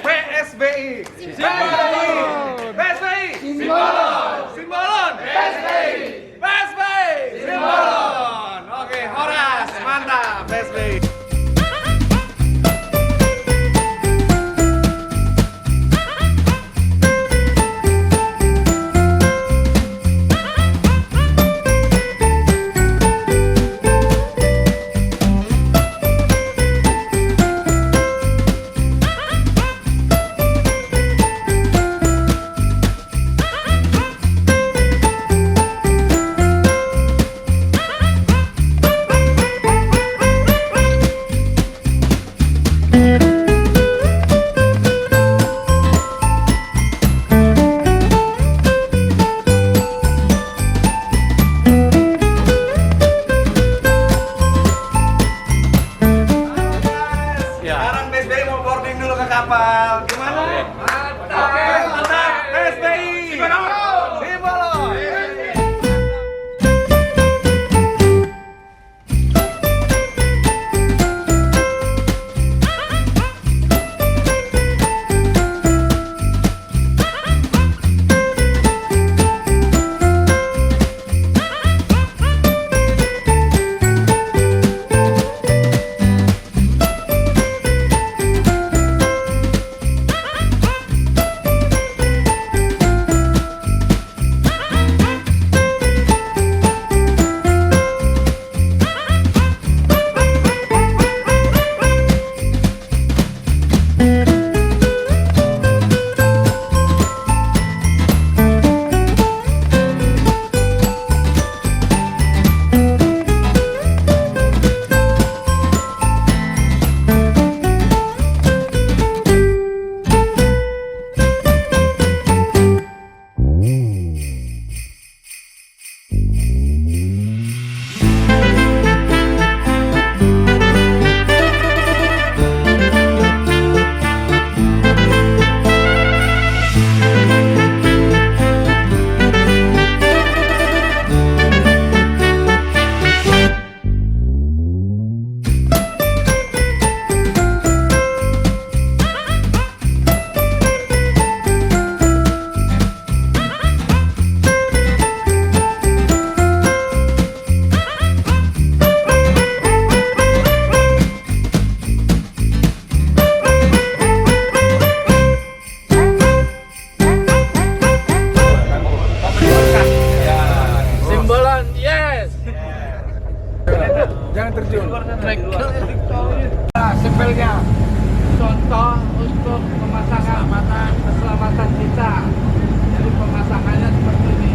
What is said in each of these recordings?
PSBI. PSBI. Simbolon. Simbolon. PSBI. PSBI. Simbolon. Oke, Horas, mantap PSBI. Sekarang PSBI mau boarding dulu ke kapal. Gimana? Mantap. Oke, mantap. PSBI. Simbolon. Simbolon. Simbolon, yes. Jangan terjun. Simpelnya contoh untuk pemasangan keselamatan kita. Jadi pemasangannya seperti ini.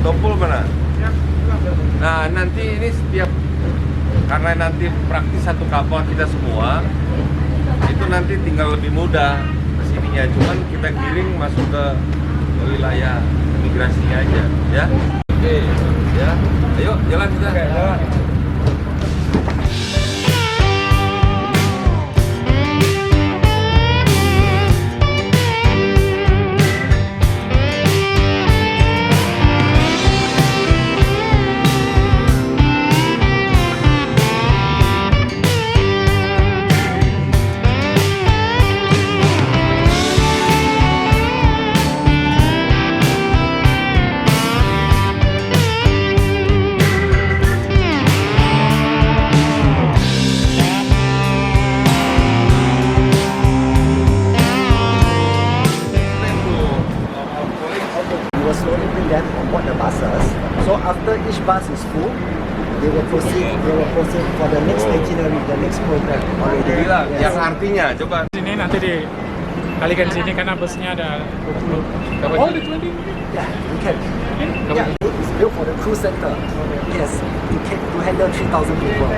Stompul mana? Nah, nanti ini setiap karena nanti praktis satu kapal kita semua, itu nanti tinggal lebih mudah kesininya. Cuman kita giring masuk ke wilayah imigrasinya aja, ya. Oke, ya. Ayo, jalan kita. Oke, jalan. bus is full, they will proceed for the next itinerary, the next program already. Bilang, Yes. yang artinya coba. Sini nanti dikalikan sini karena busnya ada 20. Oh, di 20. Yeah, we can. Yeah, it's built for the cruise center. Yes, to handle 3,000 people.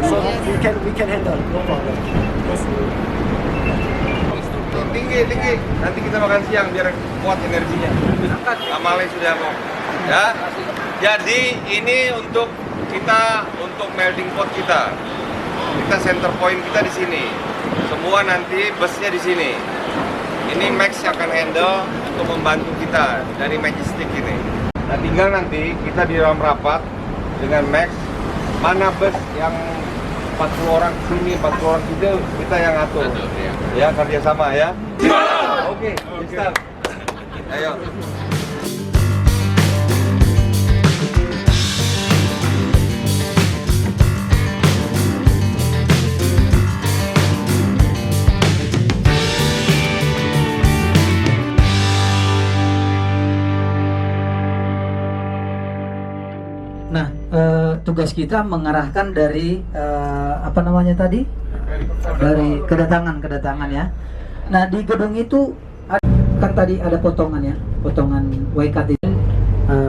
So we can handle, no problem. Yes. Tinggi. Nanti kita makan siang biar kuat energinya. Amalnya sudah mau. Ya. Jadi ini untuk melting pot kita. Kita center point kita di sini. Semua nanti busnya di sini. Ini Max yang akan handle untuk membantu kita dari Majestic ini. Nah, tinggal nanti kita di dalam rapat dengan Max, mana bus yang 40 orang sini, 40 orang kita yang atur. Ya, kerjasama ya. Oke, start. Ayo. Nah, tugas kita mengarahkan dari apa namanya tadi? Dari kedatangan ya. Nah, di gedung itu kan tadi ada potongan WKT.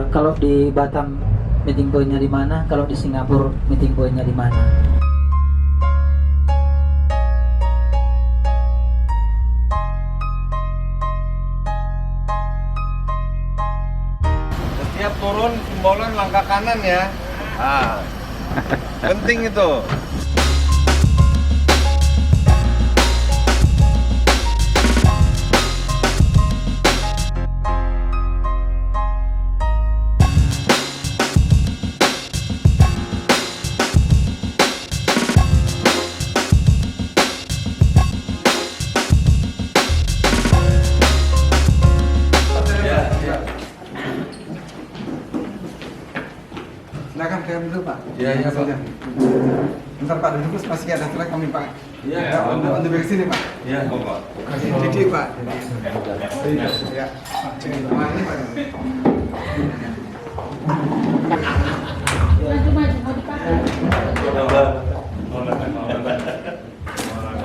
Kalau di Batam meeting point-nya di mana? Kalau di Singapura meeting point-nya di mana? Setiap turun simbolan langkah kanan ya. Ah, penting itu. Silakan ke dulu Pak. Iya, Pak. Bentar Pak, duduk masih ada trek kami Pak. Iya. Ya, untuk dari sini Pak. Iya, Pak. Jadi Pak. Ya. Nah, ini Pak.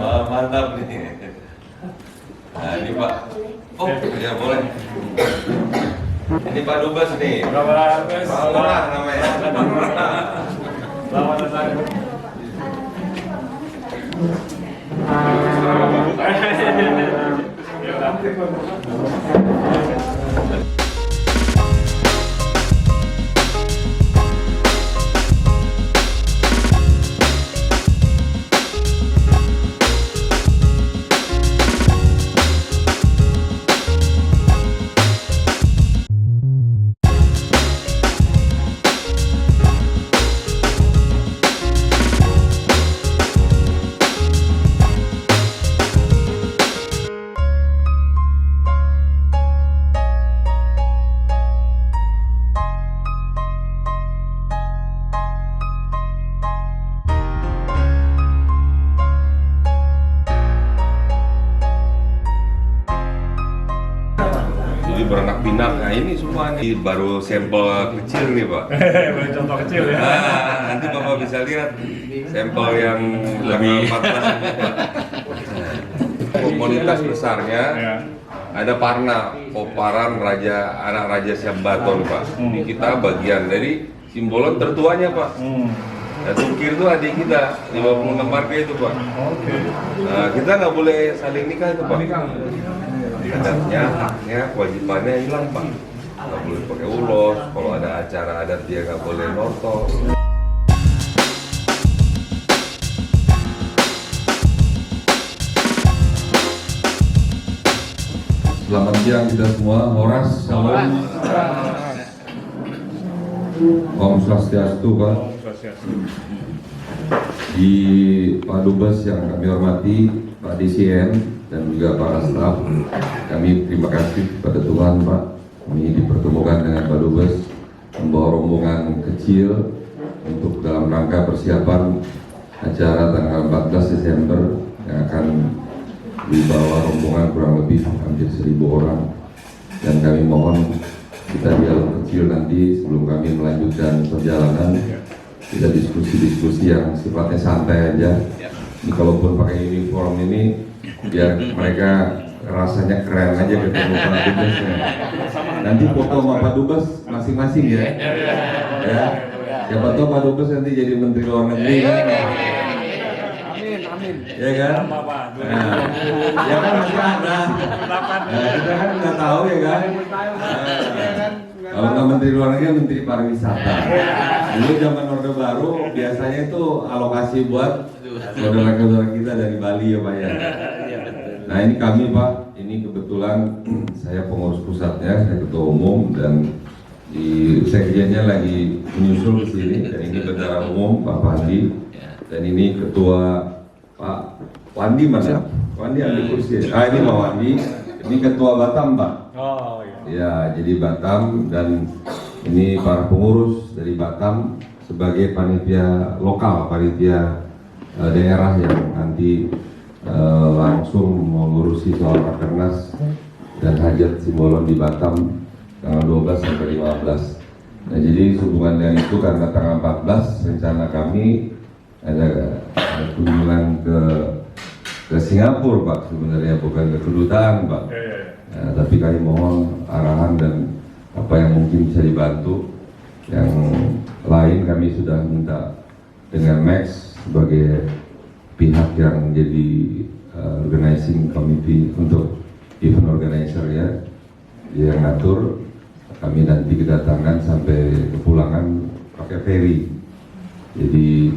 Wah, mantap nih. Nah, ini Pak. Oh, ya boleh. Ini Pak Dubes nih. Pak Lurah namanya. Jadi beranak pinak. Nah ini semua nih baru sampel kecil nih Pak. Baru contoh kecil ya. Nah, nanti Bapak bisa lihat sampel yang lebih 14 ini Pak. Komunitas besarnya ada Parna, Poparan anak Raja Siambaton Pak. Ini kita bagian dari simbolan tertuanya Pak. Nah, Tungkir itu adik kita, 56 marga itu Pak. Nah, kita nggak boleh saling nikah itu Pak. Adatnya, haknya, kewajibannya hilang Pak. Nggak boleh pakai ulos, kalau ada acara adat dia nggak boleh nonton. Selamat siang kita semua, Horas, salam. Om Swastiastu Pak. Di Pak Dubes yang kami hormati, Pak DCN dan juga para staf, kami terima kasih kepada Tuhan Pak. Kami dipertemukan dengan Pak Dubes membawa rombongan kecil untuk dalam rangka persiapan acara tanggal 14 Desember yang akan dibawa rombongan kurang lebih hampir 1.000 orang, dan kami mohon kita dialog kecil nanti sebelum kami melanjutkan perjalanan. Kita diskusi-diskusi yang sifatnya santai aja. Ini kalaupun pakai uniform ini, biar mereka rasanya keren aja ketemu Pak Dubesnya. Nanti foto sama Pak Dubes masing-masing ya. Ya. Siapa tahu Pak Dubes nanti jadi Menteri Luar Negeri kan. Amin. Ya kan? Nah, ya kan masih ada. Nah, kita kan nggak tahu ya kan. Kalau nggak Menteri Luar Negeri, Menteri Pariwisata. Dulu zaman Orde Baru biasanya itu alokasi buat saudara-saudara kita dari Bali ya Pak ya. Nah ini kami Pak, ini kebetulan saya pengurus pusatnya, saya ketua umum dan di sekjennya lagi menyusul ke sini dan ini bendara umum Pak Pandi dan ini ketua Pak Wandi mana? Wandi ambil kursi. Ah ini Pak Wandi, ini ketua Batam Pak. Oh iya. Ya, jadi Batam dan ini para pengurus dari Batam sebagai panitia lokal, panitia daerah yang nanti langsung mengurusi soal Rakernas dan hajat Simbolon di Batam tanggal 12 sampai 15. Nah, jadi hubungan dengan itu karena tanggal 14 rencana kami ada kunjungan ke Singapura Pak, sebenarnya bukan ke kedutaan Pak. Nah, tapi kami mohon arahan dan apa yang mungkin bisa dibantu. Yang lain kami sudah minta dengan Max sebagai pihak yang jadi organizing committee untuk event organizer ya, dia yang ngatur. Kami nanti kedatangan sampai kepulangan pakai ferry. Jadi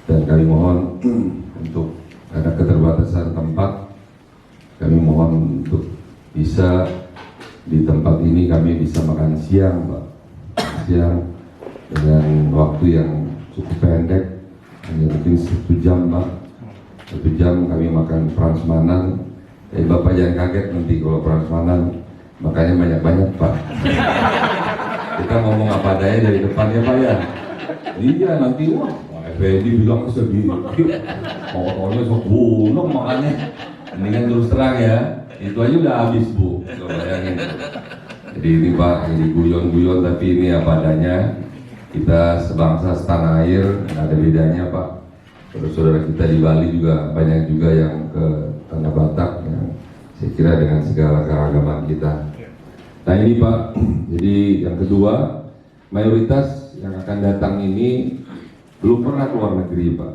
dan kami mohon untuk karena keterbatasan tempat, kami mohon untuk bisa di tempat ini kami bisa makan siang Pak, siang dengan waktu yang cukup pendek, hanya mungkin 1 jam Pak, 1 jam kami makan prasmanan. Bapak jangan kaget nanti kalau prasmanan makanya banyak-banyak Pak. Kita ngomong apa adanya dari depan ya Pak ya. Iya nanti wah FPD bilang sedih, pokoknya sok gunung makanya. Ini kan terus terang ya. Itu aja udah habis Bu, kalau bayangin. Jadi ini Pak, ini guyon-guyon tapi ini apa adanya. Kita sebangsa setanah air, nggak ada bedanya Pak. Saudara kita di Bali juga banyak juga yang ke Tanah Batak yang saya kira dengan segala keragaman kita. Nah ini Pak, jadi yang kedua, mayoritas yang akan datang ini belum pernah keluar negeri Pak.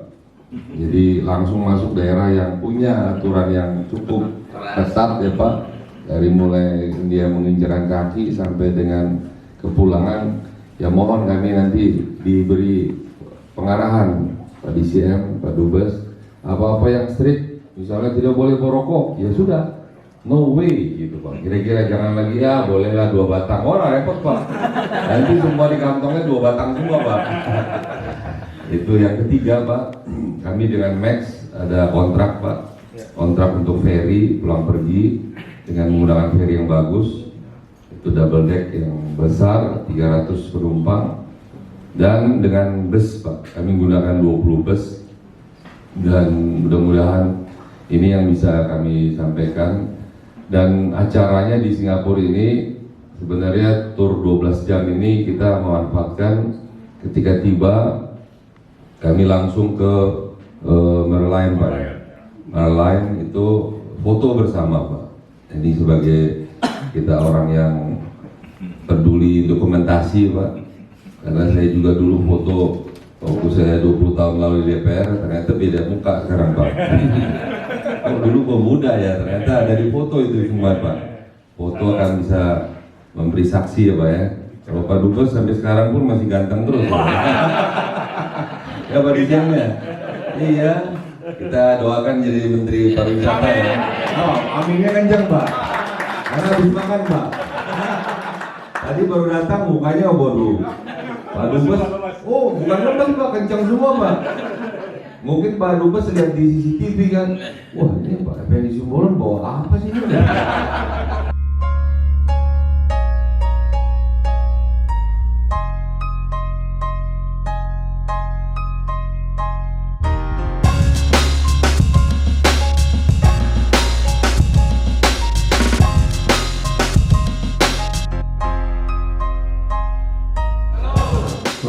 Jadi langsung masuk daerah yang punya aturan yang cukup ketat ya Pak, dari mulai dia menginjakan kaki sampai dengan kepulangan. Ya mohon kami nanti diberi pengarahan Pak DCM, Pak Dubes, apa-apa yang strict, misalnya tidak boleh merokok, ya sudah, no way gitu Pak. Kira-kira jangan lagi ya bolehlah 2 batang, orang repot Pak. Nanti semua di kantongnya 2 batang semua Pak. Itu yang ketiga Pak, kami dengan Max ada kontrak Pak, kontrak untuk ferry pulang pergi dengan menggunakan ferry yang bagus, itu double deck yang besar 300 penumpang dan dengan bus Pak, kami menggunakan 20 bus dan mudah-mudahan ini yang bisa kami sampaikan. Dan acaranya di Singapura ini sebenarnya tur 12 jam ini kita memanfaatkan ketika tiba kami langsung ke Merlion Pak. Merlion itu foto bersama Pak. Ini sebagai kita orang yang peduli dokumentasi Pak. Karena saya juga dulu foto waktu saya 20 tahun lalu di DPR, ternyata beda muka sekarang Pak. Oh, dulu pemuda ya, ternyata ada di foto itu semua Pak. Foto akan bisa memberi saksi ya Pak ya. Kalau Pak Dubes sampai sekarang pun masih ganteng terus Pak. Ya Pak Dirjennya. Iya, kita doakan jadi Menteri Pariwisata ya. Oh, aminnya kencang Pak. Karena habis makan Pak. Tadi baru datang mukanya bodoh. Pak Dubes, oh bukan lemes Pak, kencang semua Pak. Mungkin Pak Dubes lihat di CCTV kan, wah ini Pak Effendi Simbolon bawa apa sih ini?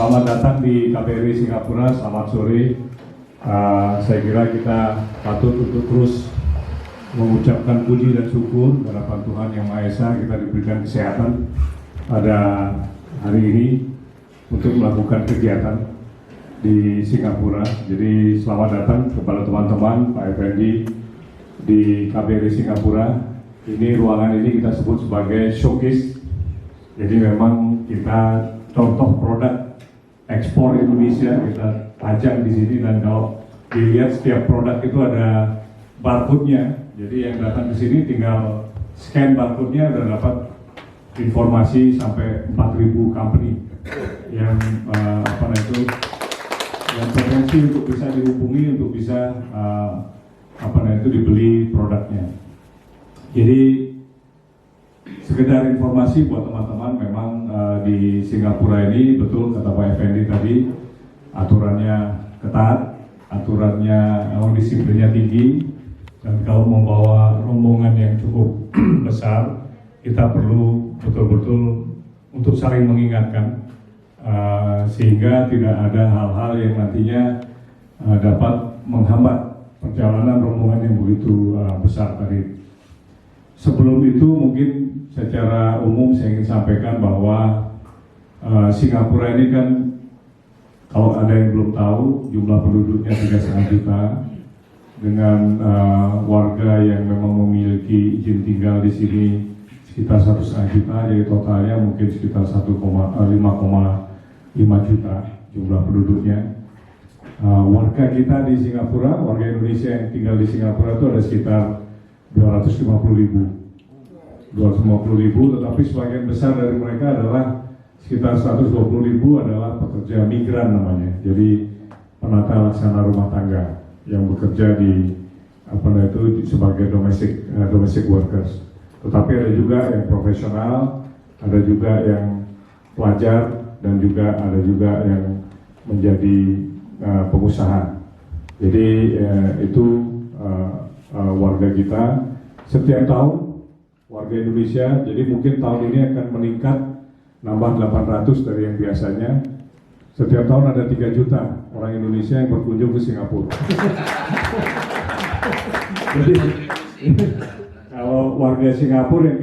Selamat datang di KBRI Singapura, selamat sore. Saya kira kita patut untuk terus mengucapkan puji dan syukur kepada Tuhan Yang Maha Esa, kita diberikan kesehatan pada hari ini untuk melakukan kegiatan di Singapura. Jadi selamat datang kepada teman-teman Pak Effendi di KBRI Singapura. Ini ruangan ini kita sebut sebagai showcase. Jadi memang kita contoh produk ekspor Indonesia kita pajang di sini, dan kalau dilihat setiap produk itu ada barcode-nya. Jadi yang datang ke sini tinggal scan barcode-nya dan dapat informasi sampai 4.000 company yang yang potensi untuk bisa dihubungi untuk bisa dibeli produknya. Jadi sekedar informasi buat teman-teman, memang di Singapura ini betul kata Pak Effendi tadi, aturannya ketat, aturannya disiplinnya tinggi, dan kalau membawa rombongan yang cukup besar, kita perlu betul-betul untuk saling mengingatkan sehingga tidak ada hal-hal yang nantinya dapat menghambat perjalanan rombongan yang begitu besar tadi. Sebelum itu mungkin secara umum saya ingin sampaikan bahwa Singapura ini kan, kalau ada yang belum tahu, jumlah penduduknya 3,5 juta dengan warga yang memang memiliki izin tinggal di sini sekitar 1,5 juta, jadi totalnya mungkin sekitar 5,5 juta jumlah penduduknya. Warga kita di Singapura, warga Indonesia yang tinggal di Singapura itu ada sekitar 250.000, tetapi sebagian besar dari mereka adalah sekitar 120.000 adalah pekerja migran namanya, jadi penata laksana rumah tangga yang bekerja di sebagai domestic workers. Tetapi ada juga yang profesional, ada juga yang pelajar, dan juga ada juga yang menjadi pengusaha. Jadi itu warga kita setiap tahun, warga Indonesia. Jadi mungkin tahun ini akan meningkat, nambah 800 dari yang biasanya. Setiap tahun ada 3 juta orang Indonesia yang berkunjung ke Singapura. Jadi kalau warga Singapura yang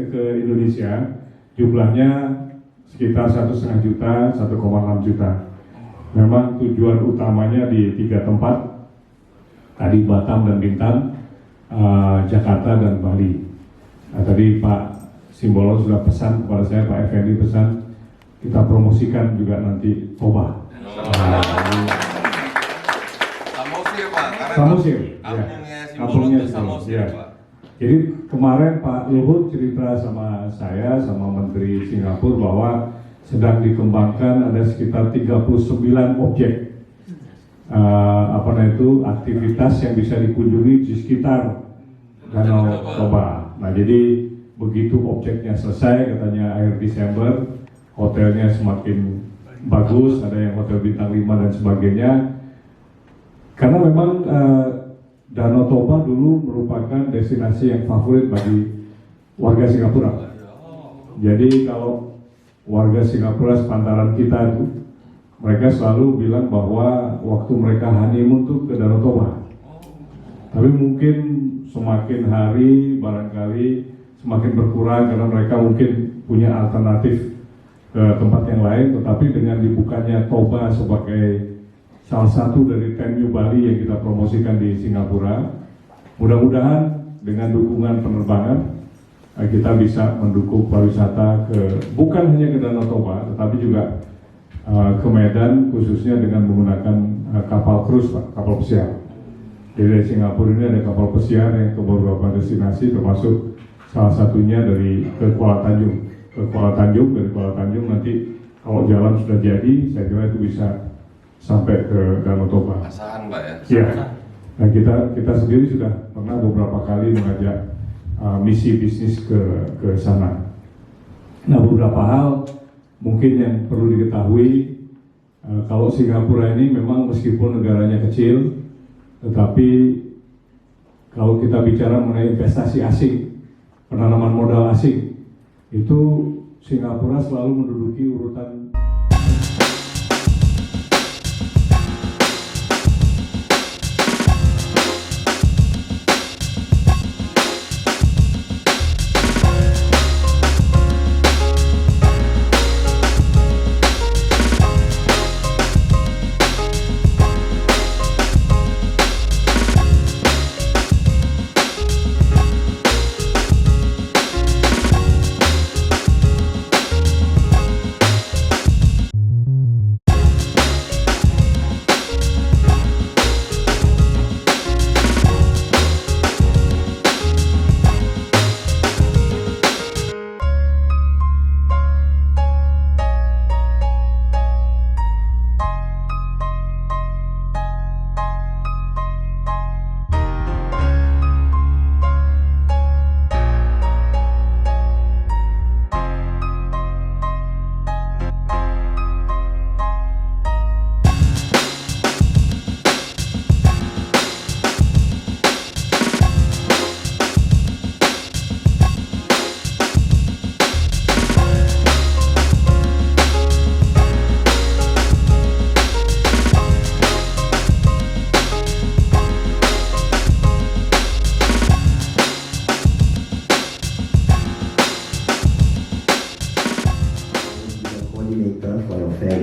ke Indonesia jumlahnya sekitar 1,5 juta, 1,6 juta. Memang tujuan utamanya di 3 tempat, tadi Batam dan Bintan, Jakarta dan Bali. Tadi Pak Simbolon sudah pesan kepada saya, Pak Effendi pesan kita promosikan juga nanti Toba. Samosir Pak, karena Samosir, kampungnya Samosir ya. Pak. Jadi kemarin Pak Luhut cerita sama saya, sama Menteri Singapura bahwa sedang dikembangkan ada sekitar 39 objek aktivitas yang bisa dikunjungi di sekitar Danau Toba. Nah, jadi begitu objeknya selesai, katanya akhir Desember, hotelnya semakin bagus, ada yang hotel bintang 5 dan sebagainya. Karena memang Danau Toba dulu merupakan destinasi yang favorit bagi warga Singapura. Jadi kalau warga Singapura sepantaran kita itu, mereka selalu bilang bahwa waktu mereka honeymoon tuh ke Danau Toba. Tapi mungkin semakin hari barangkali semakin berkurang karena mereka mungkin punya alternatif ke tempat yang lain. Tetapi dengan dibukanya Toba sebagai salah satu dari venue Bali yang kita promosikan di Singapura, mudah-mudahan dengan dukungan penerbangan kita bisa mendukung pariwisata bukan hanya ke Danau Toba, tetapi juga ke Medan, khususnya dengan menggunakan kapal cruise, kapal pesiar. Jadi dari Singapura ini ada kapal pesiar yang ke beberapa destinasi, termasuk salah satunya ke Kuala Tanjung. Dari Kuala Tanjung nanti kalau jalan sudah jadi, saya kira itu bisa sampai ke Danau Toba. Asahan Pak ya? Iya. Nah kita sendiri sudah pernah beberapa kali mengajak misi bisnis ke sana. Nah, beberapa hal mungkin yang perlu diketahui, kalau Singapura ini memang meskipun negaranya kecil, tetapi kalau kita bicara mengenai investasi asing, penanaman modal asing, itu Singapura selalu menduduki urutan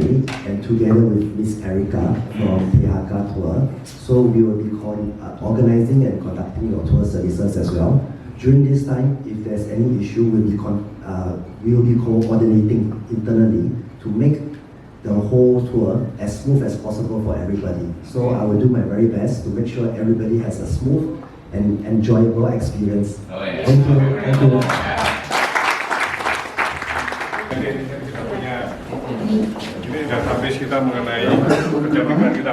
Mary, and together with Miss Erica from PHK Tour. So we will be organizing and conducting your tour services as well. During this time, if there's any issue, we will be coordinating internally to make the whole tour as smooth as possible for everybody. So I will do my very best to make sure everybody has a smooth and enjoyable experience. Thank you. Thank you. Ini database kita mengenai kecantikan kita.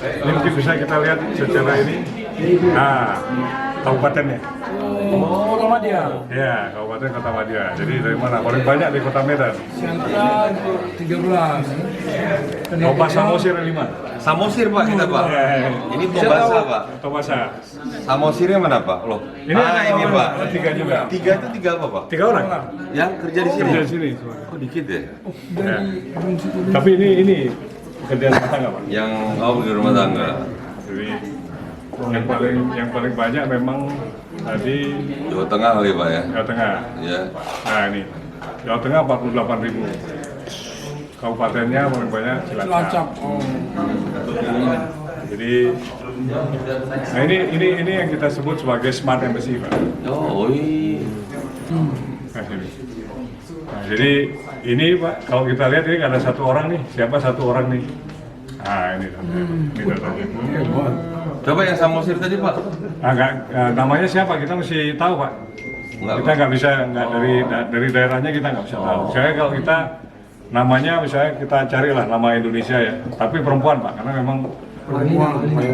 Ini mungkin bisa kita lihat secara ini. Nah, kabupatennya. Kota Madya. Ya, Kabupaten Kota Madya. Jadi dari mana? Paling banyak di Kota Medan. Siantar 13. Toba Samosir 5. Samosir Pak kita Pak. Ya. Ini Tobasa Pak. Tobasa. Samosirnya mana Pak? Loh. Ini ini Pak. Ada 3 juga. 3 itu 3 apa Pak? 3 orang. Yang kerja di sini. Kerja di sini. Kok dikit ya? Ya. Tapi ini pekerjaan rumah tangga Pak. Yang di rumah tangga. Jadi yang paling banyak memang tadi Jawa Tengah kali Pak ya? Jawa Tengah. Iya. Nah ini Jawa Tengah 48.000. Kabupatennya paling banyak Cilacap. Jadi nah ini yang kita sebut sebagai smart embassy Pak. Oh iya. Nah, sini. Nah, jadi ini Pak, kalau kita lihat ini ada 1 orang nih. Siapa 1 orang nih? Nah ini datanya. Coba yang Samosir tadi Pak. Namanya siapa? Kita mesti tahu Pak. Kita nggak bisa dari daerahnya kita nggak bisa tahu. Misalnya kalau kita namanya misalnya kita carilah nama Indonesia ya, tapi perempuan Pak, karena memang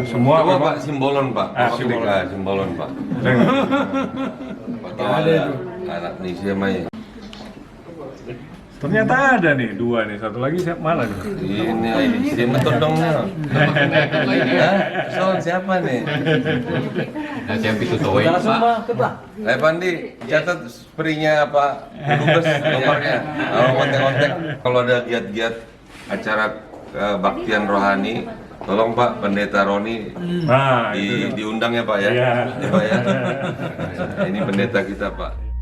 semua. Coba memang, Pak Simbolon Pak. Simbolon. Simbolon Pak. Pak tahu ada anak Indonesia main. Ternyata ada nih 2 nih, 1 lagi siapa mana nih? Ini si metodongnya. Soal siapa nih? Pandi, catat spraynya Pak Dubes nomornya. Kalau kontak-kontak, kalau ada giat-giat acara kebaktian rohani, tolong Pak Pendeta Roni diundang ya Pak ya. Iya. Ya, Pak ya. Ini pendeta kita Pak.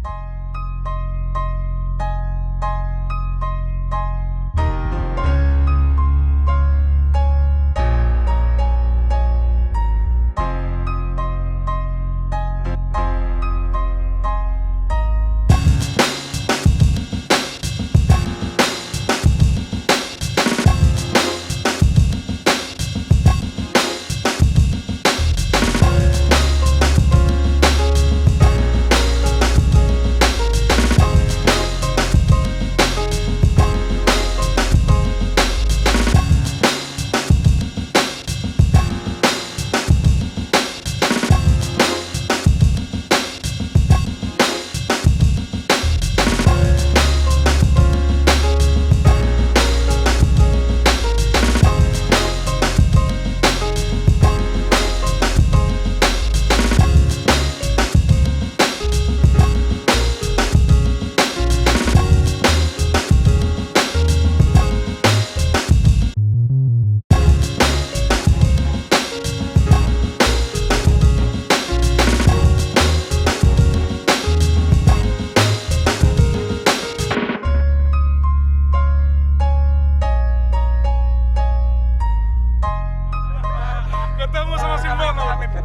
Ketemu sama Simbono. Ketemu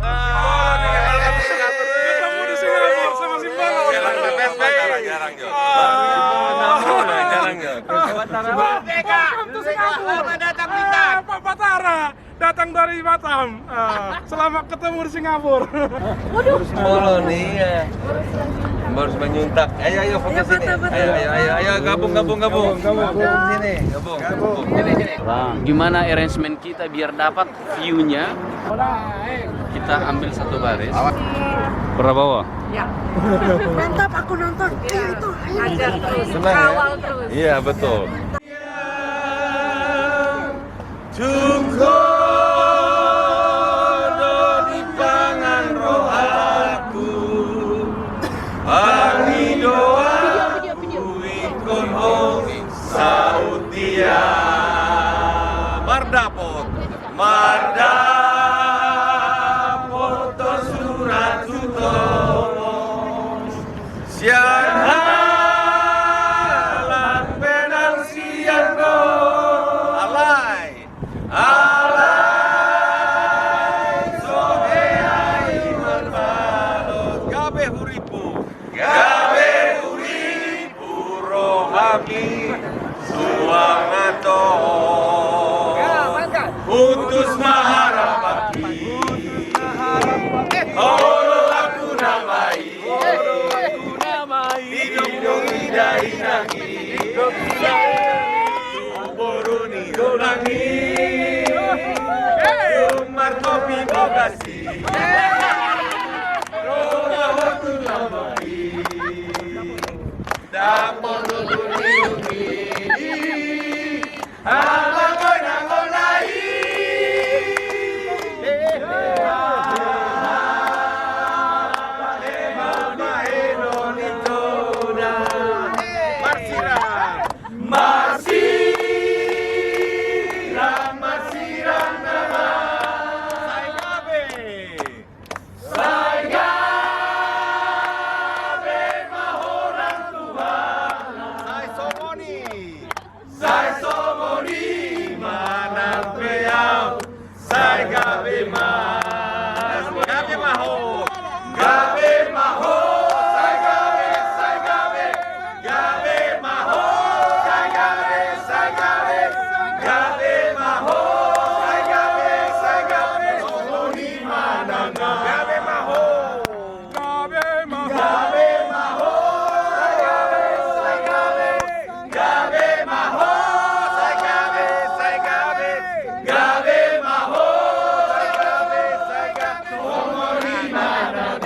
di Singapura sama Simbono. Jarang Jo. Selamat datang Batam. Pak Batara datang dari Batam. Selamat ketemu di Singapura. Simbolon nih ya. Harus menyuntak. Ayo foto sini. Ayo gabung sini. Gabung. Gimana arrangement kita biar dapat view-nya? Kita ambil 1 baris. Pernah bawa? Ya. Mantap, aku nonton. Itu ajar terus, Senang, kawal ya? terus. Iya betul. di pangan roh aku, ani doa ikon hong sautia mardapot to surat sutomo siang halan benang siang kami Suwangato Utus Maharapati Olo aku namai Hidung idai nangi Boruni donangi Umar kopi bogasi Roma waktu namai Dapur duduni Alagoy nangolai Marsiran nama Sai gabe mahorang Tuhan Sai somoni manang peau Sai gabe mas Gabe maho Gabe maho Sai gabe Gabe maho Sai gabe Gabe maho Sai gabe somoni manang Gabe maho Gabe maho Gabe maho Sai gabe Gabe maho Sai gabe Gabe maho Sai gabe somoni manang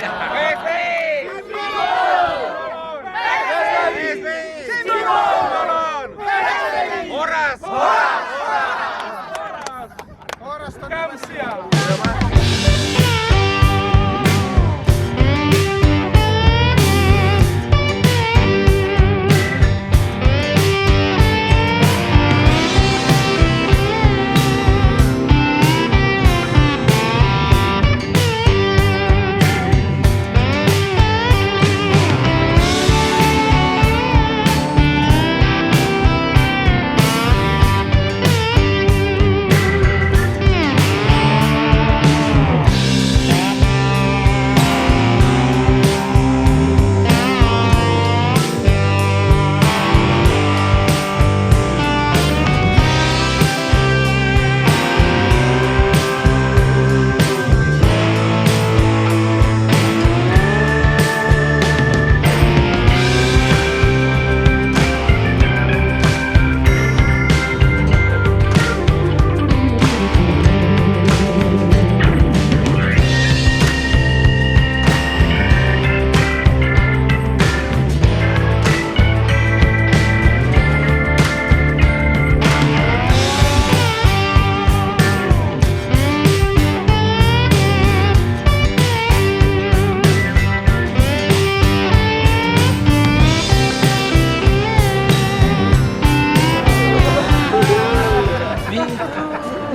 Horas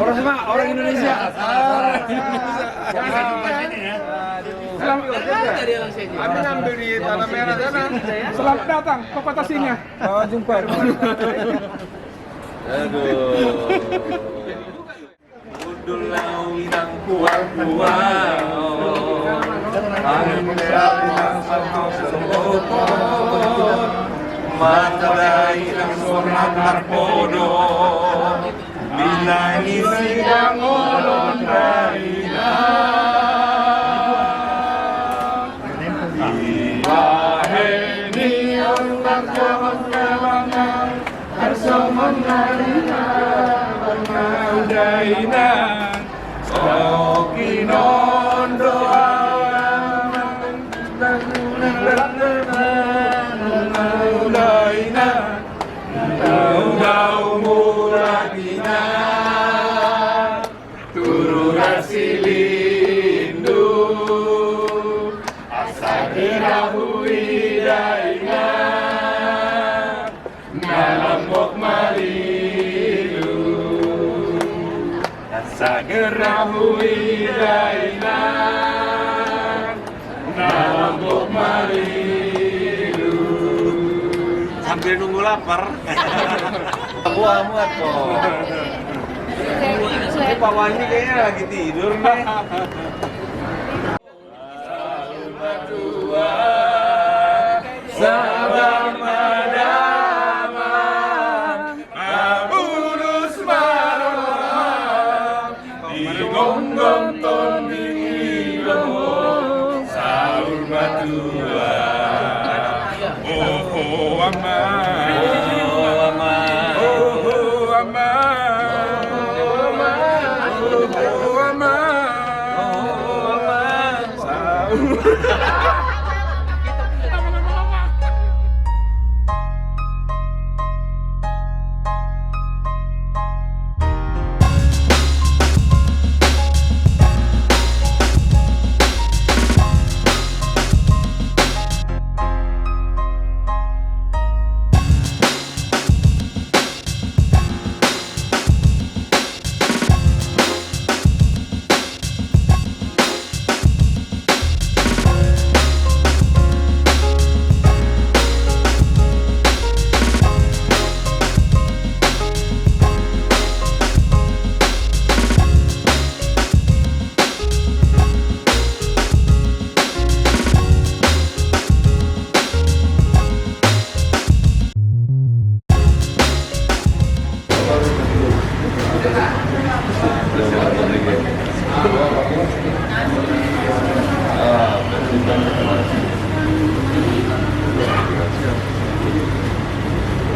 Orang semua orang Indonesia. Kami ngambil di tanah merah sana. Selamat datang ke kota singa. Jumpa. Aduh. Udul lawinang kuat-kuat. Angin merah sama sempopon. Mata dairang sorak harpodo. Bila ini sidang olon raina. Baheni orang kawan-kawangan Harsoman narina Bermaudaina Sokinon doa Bermaudaina Tahu-tahu muratina Turunan silindu Asakirahui daina Ngalambok marilu Asakirahui daina Ngalambok marilu Sambil nunggu lapar Buah muat kok Pak Wandi kayaknya lagi tidur nih Sabar madama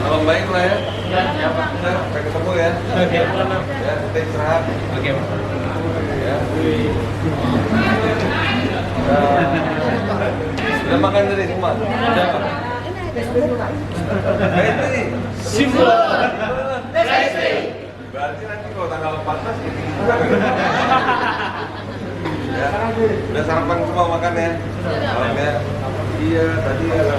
Malam baik lah ya. Sampai ketemu ya. Oke. Ya, kita istirahat. Oke. Ya. Udah makan tadi semua? Udah. Betty. Simple. Berarti nanti kalau tanggal 14 ini. Ya. Udah sarapan semua makan ya? Malamnya. Iya, tadi ada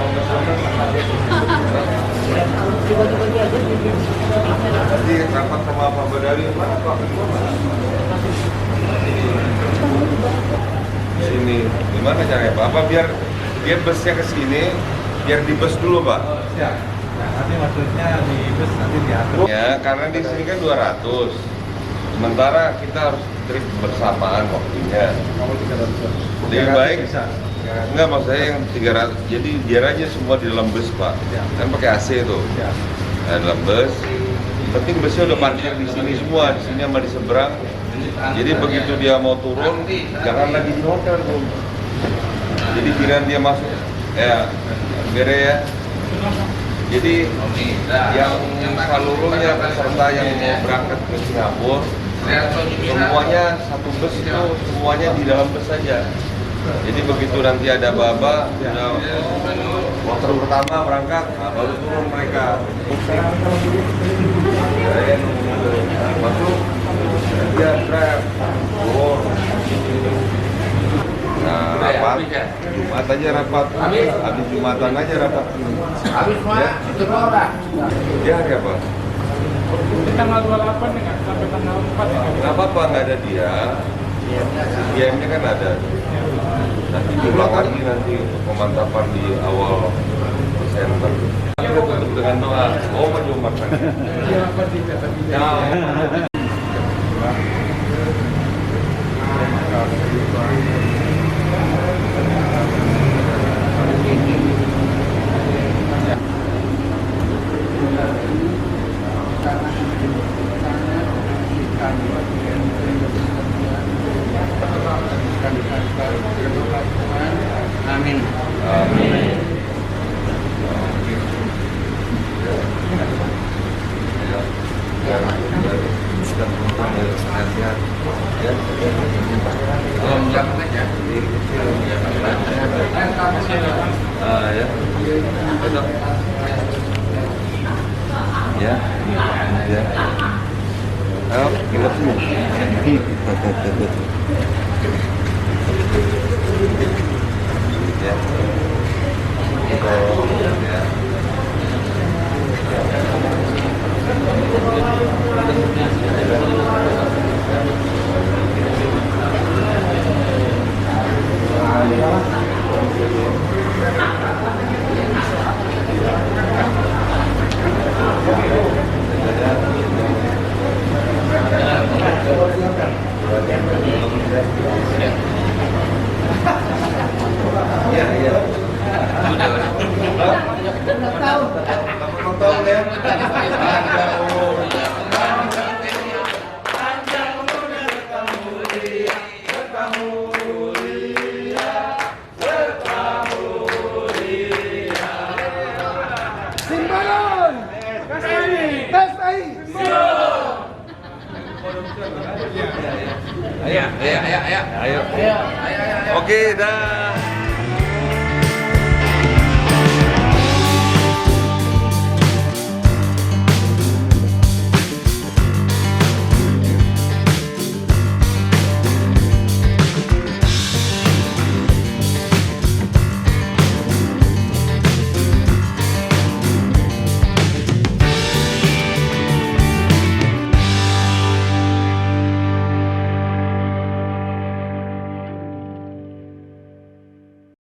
tadi rapat sama Pak Badawi, mana Pak Ketua? Sini, gimana caranya Pak? Apa biar busnya ke sini, biar di bus dulu Pak? Ya, nanti maksudnya di bus nanti diatur. Ya, karena di sini kan 200. Sementara kita harus trip bersamaan waktunya. Lebih baik. Enggak, maksud saya yang 300, jadi biar aja semua di dalam bus Pak. Kan pakai AC tuh. Nah, dalam bus. Penting busnya udah parkir di sini semua, di sini sama di seberang. Jadi begitu dia mau turun, jangan lagi di hotel tuh. Jadi kira dia masuk, ya bere ya. Jadi yang seluruhnya peserta yang mau berangkat ke Singapura, semuanya satu bus itu semuanya di dalam bus saja. Jadi begitu nanti ada baba, kloter pertama berangkat, nah baru turun mereka. Masuk, dia grab, turun. Nah, rapat, Jumat aja rapat, habis Jumatan aja rapat. Habis ya? Dia hari apa? Tanggal 28 nih kan, sampai tanggal 4 ya. Nggak apa-apa, nggak ada dia. DM-nya kan ada. Nanti diulang lagi nanti untuk pemantapan di awal Desember. Kita tutup dengan doa. Oh, Pak Jumat kan? Ya. Amin. Amin. Ya. Ya. Ayo, kita semua. Ayo. Oke, dah.